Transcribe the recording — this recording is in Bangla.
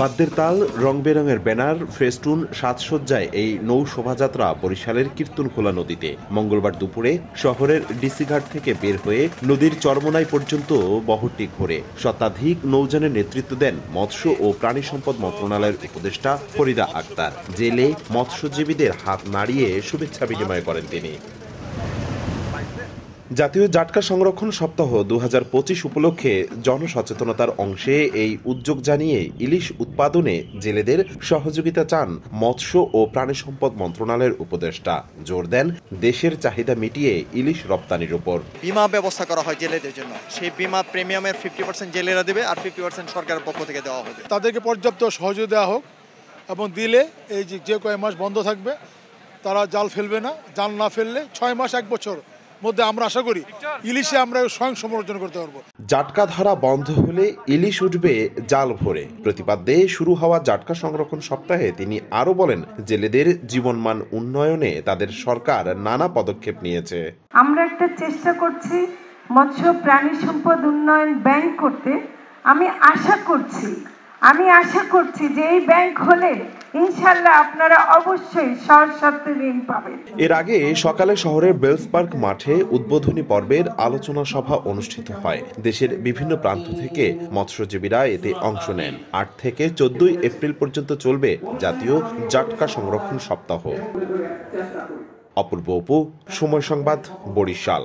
বাদ্যের তাল, রং বেরঙের ব্যানার, ফেস্টুন, সাজসজ্জায় এই নৌ শোভাযাত্রা বরিশালের কীর্তনখোলা নদীতে মঙ্গলবার দুপুরে শহরের ডিসি ঘাট থেকে বের হয়ে নদীর চরমোনাই পর্যন্ত বহরটি ঘোরে। শতাধিক নৌযানের নেতৃত্ব দেন মৎস্য ও প্রাণী সম্পদ মন্ত্রণালয়ের উপদেষ্টা ফরিদা আক্তার। জেলে মৎস্যজীবীদের হাত নাড়িয়ে শুভেচ্ছা বিনিময় করেন তিনি। জাতীয় জাটকা সংরক্ষণ সপ্তাহ ২০২৫ উপলক্ষে জনসচেতনতার অংশে এই উদ্যোগ জানিয়ে ইলিশ উৎপাদনে জেলেদের সহযোগিতা চান মৎস্য ও প্রাণী সম্পদ মন্ত্রণালয়ের উপদেষ্টা। জোর দেন দেশের চাহিদা মিটিয়ে ইলিশ রপ্তানির উপর। বীমা ব্যবস্থা করা হয় জেলেদের জন্য, সেই বীমা প্রিমিয়ামের 50% জেলেরা দেবে আর 50% সরকারের পক্ষ থেকে দেওয়া হবে। তাদেরকে পর্যাপ্ত সহযোগিতা দেওয়া হোক এবং দিলে এই যে কয়েক মাস বন্ধ থাকবে তারা জাল ফেলবে না। জাল না ফেললে 6 মাস 1 বছর মধ্যে আমরা আশা করি ইলিশে আমরা স্বয়ং সমর্জন করতে পারবো। জাটকা ধরা বন্ধ হলে ইলিশ উঠবে জাল ভরে। প্রতিপাদ্যে শুরু হওয়া জাটকা সংরক্ষণ সপ্তাহে তিনি আরো বলেন, জেলেদের জীবনমান উন্নয়নে তাদের সরকার নানা পদক্ষেপ নিয়েছে। আমরা একটা চেষ্টা করছি মৎস্য প্রাণী সম্পদ উন্নয়ন ব্যাংক করতে। আমি আশা করছি যে এই ব্যাংক হলে ইনশাআল্লাহ আপনারা অবশ্যই সহজ শর্তে ঋণ পাবেন। এর আগে সকালে শহরের বেলস পার্ক মাঠে উদ্বোধনী পর্বের আলোচনা সভা অনুষ্ঠিত হয়। দেশের বিভিন্ন প্রান্ত থেকে মৎস্যজীবীরা এতে অংশ নেন। ৮ থেকে 14 এপ্রিল পর্যন্ত চলবে জাতীয় জাটকা সংরক্ষণ সপ্তাহ। অপূর্ব অপু, সময় সংবাদ, বরিশাল।